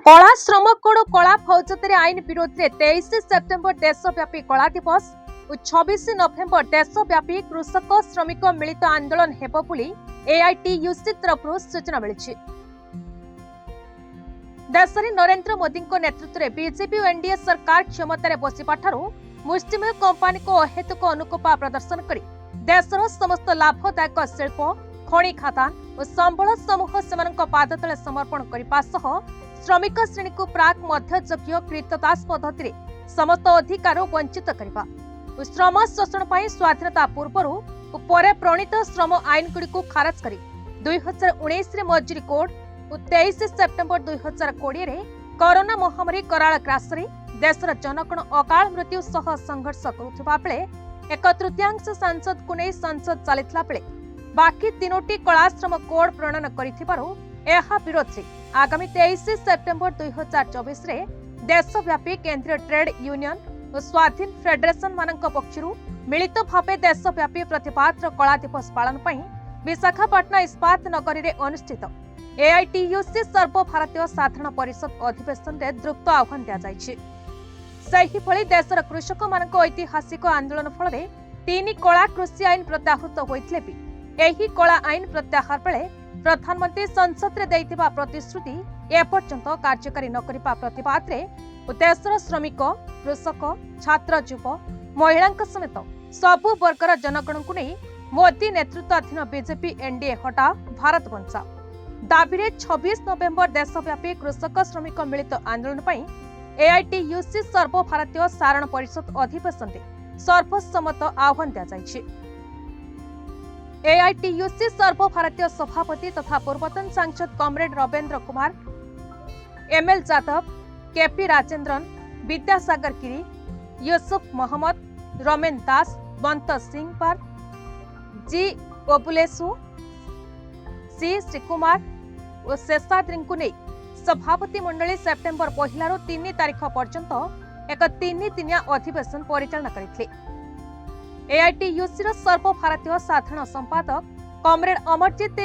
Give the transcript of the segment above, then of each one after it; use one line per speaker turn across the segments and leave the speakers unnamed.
कला श्रम कोड और कला फौजदारी आईन विरोध में 23 सेप्टेम्बर देशव्यापी कला दिवस और 26 नवेम्बर देशव्यापी कृषक श्रमिक मिलित आंदोलन हेब बोली एआईटीयूसी तरफ सूचना मिली। देश में नरेंद्र मोदी नेतृत्व में बीजेपी और एनडीए सरकार क्षमतार बसिबा मुष्टिमेय कंपानी को अहेतुक अनुकंपा प्रदर्शन कर देशर समस्त लाभदायक शिल्प खनि खादान और संबल समूह से पाद तले समर्पण करने श्रमिक श्रेणी को प्राक मध्ययोग्य कृतदास पद्धति समस्त अधिकार वंचित करने और श्रम शोषण पर स्वाधीनता पूर्वर और प्रणीत श्रम आईन गुड़ी खारज कर 2019 मजूरी कोड और 23 सेप्टेम्बर 2020 कोरोना महामारी कराल ग्रास देशर जनगण अकाल मृत्यु सह संघर्ष करुवा बेले एक तृतीयांश सांसद को नहीं संसद चलता बेले बाकी तीनोटी कला श्रम कोड प्रणयन कर विरोध से आगामी 23 सेप्टेम्बर 2024 रे देशव्यापी केंद्रीय ट्रेड यूनियन और स्वाधीन फेडरेशन मानक पक्षरु मिलित भावे देशव्यापी प्रतिपाद कला दिवस पालन पई विशाखापट्टनम इस्पात नगरी रे अनुष्ठित एआईटीयूसी सर्वभारतीय साधारण परिषद अधिवेशन रे द्रुत आह्वान दिया जायछि। सही भली देशर कृषक मानक ऐतिहासिक आंदोलन फल रे 3 कला कृषि आईन प्रत्याहृत होइतले भी एही कला आईन प्रत्याहार बेले प्रधानमंत्री संसद रे दैथिबा प्रतिश्रुति एपर्यंत कार्यकारी न करिबा प्रतिवाद रे देशर श्रमिक कृषक छात्र युव महिला समेत सबु वर्गर जनगण को नहीं मोदी नेतृत्वाधीन बीजेपी एनडीए हटा भारत बंचा दाबी रे 26 नवेम्बर देशव्यापी कृषक श्रमिक मिलित आंदोलन पई एआईटीयूसी सर्वभारतीय साधारण परिषद अधिवेशन रे सर्वसम्मत आह्वान दिया जायछि। एआईटीयूसी सर्वभारतीय सभापति तथा पूर्वतन सांसद comrade Ravindra Kumar ML Yadav KP Rajendran Vidyasagar Giri Yusuf Mohammad Ramen Das Bant Singh पर जी ओबुलेसु सी श्रीकुमार और शेषाद्री को नहीं सभापति मंडली सेप्टेम्बर 1 रु 3 तारीख पर्यंत एक 3 दिनिया अधिवेशन परिचालन करथिले। एआईटीयूसी सर्वभारतीय साधारण संपादक कॉमरेड अमरजीत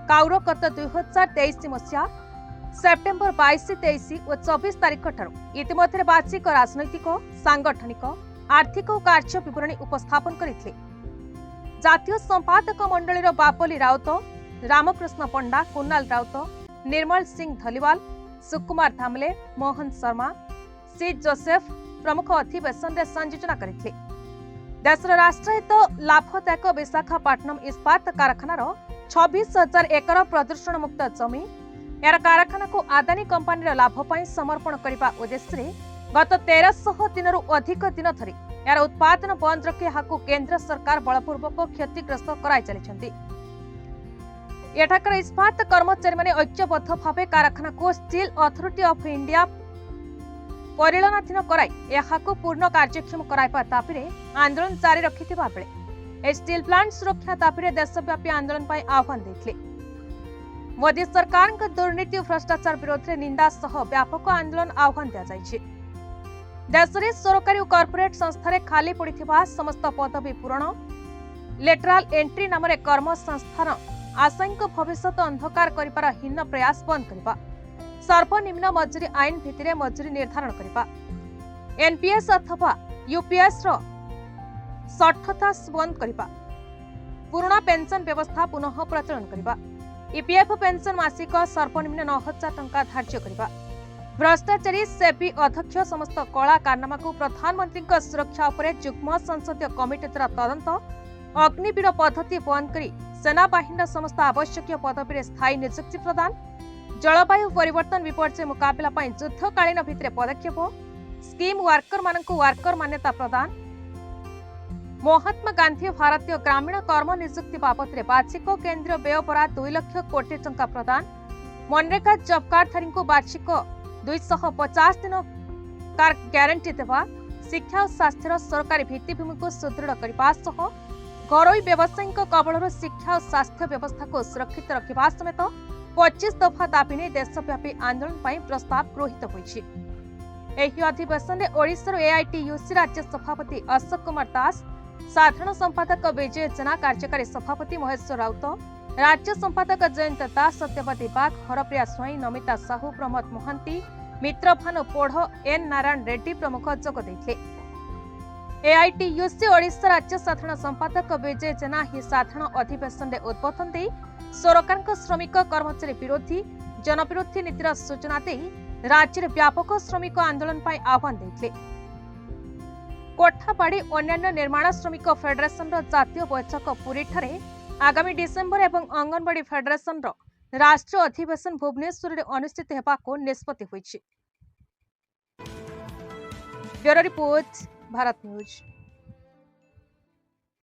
काउर गत 2023 मसीहा सेप्टेम्बर 22, 23 और 24 तारीख इतिमध्य वार्षिक राजनैतिक सांगठनिक आर्थिक और कार्य विवरणी उपस्थापन करथिले। जातीय संपादक मंडली बापली राउत रामकृष्ण पंडा कुणाल राउत निर्मल सिंह धलीवाल सुकुमार धामले मोहन शर्मा सी जोसेफ प्रमुख अधिवेशन में संयोजना करथिले। देशर राष्ट्रहित लाभदायक विशाखापट्टनम इस्पात कारखानार 26,000 एकर प्रदूषण मुक्त जमी यार कारखाना को आदानी कंपानी लाभ पर समर्पण करने उद्देश्य गत 1300 दिन अधिक दिन धरी यार उत्पादन बंद रखी यहाँ केंद्र सरकार बलपूर्वक क्षतिग्रस्त कराई चली। एठाकर इस्पात कर्मचारी माने ऐक्यबद्ध भावे कारखाना को स्टील अथॉरिटी ऑफ इंडिया परिचालनाधीन कराई यहाको पूर्ण कार्यक्षम कराइबा दाबी आंदोलन जारी रखिथिबा बेले स्टील प्लांट सुरक्षा दाबी देशव्यापी आंदोलन पर आह्वान देथिले। मोदी सरकार दुर्नीति और भ्रष्टाचार विरोध में निंदा सह व्यापक आंदोलन आह्वान दिया जायछि। देश में सरकारी और कॉर्पोरेट संस्था खाली पड़िथिबा समस्त पदवी पूरण लेटराल एंट्री नाम कर्म संस्थान आशंक भविष्य अंधकार करिबार हीन प्रयास बंद करबा सर्वनिम्न मजूरी आईन भित्तिरे मजूरी निर्धारण करबा एनपीएस अथवा यूपीएस रो सठता बंद करबा पुराना पेंशन व्यवस्था पुनः प्रचलन करबा ईपीएफ पेंशन मासिक सर्वनिम्न 9,000 टंका धार्य करबा भ्रष्टाचारी सेबी अध्यक्ष समस्त कला कारनामा को प्रधानमंत्री सुरक्षा उपरे युग्म संसदीय कमिटी द्वारा तदंत अग्निवीर पद्धति बंद करी सेना बाहिनी समस्त आवश्यक पदवी स्थायी नियुक्ति प्रदान जलवायु परिवर्तन विपर्यय मुकाबला युद्धकालीन भित्तिरे पदक्षेप स्कीम वार्कर मान्यता प्रदान महात्मा गांधी भारतीय ग्रामीण कर्म नियुक्ति बाबद वार्षिक केंद्रीय व्यय बराद 2 लाख कोटी टंका प्रदान मनरेगा जॉब कार्डधारी को वार्षिक 250 दिन ग्यारंटी देवा शिक्षा और स्वास्थ्य सरकारी भित्तिभूमि को सुदृढ़ करने घरोई व्यवसायी कबल शिक्षा और स्वास्थ्य व्यवस्था को सुरक्षित रखा समेत 25 दफा दाबी नहीं देशव्यापी आंदोलन पर प्रस्ताव गृहीत होइछि। एही अधिवेशन में ओडिशा एआईटीयूसी राज्य सभापति अशोक कुमार दास साधारण संपादक विजय जेना कार्यकारी सभापति महेश्वर राउत राज्य संपादक जयंत दास, सत्यवती बाग, हरप्रिया स्वाई, नमिता साहू, प्रमोद मोहंती, मित्रभानु पोढ़, एन नारायण रेड्डी प्रमुख जोग देथिले। एआईटीयूसी ओडिशा राज्य साधारण संपादक विजय जेना ही साधारण अधिवेशन में उद्बोधन दे सरकार श्रमिक कर्मचारी विरोधी जनविरोधी नीतिर सूचना दे राज्य में व्यापक श्रमिक आंदोलन पर आह्वान देथिले। कोठाबाड़ी अन्य निर्माण श्रमिक फेडरेशन जातीय बैठक पुरी ठारे आगामी डिसेम्बर एवं अंगनवाड़ी फेडरेशन राष्ट्रीय अधिवेशन भुवनेश्वर में अनुष्ठित होगाको निष्पत्ति होइछि। Bureau report, Bharat news.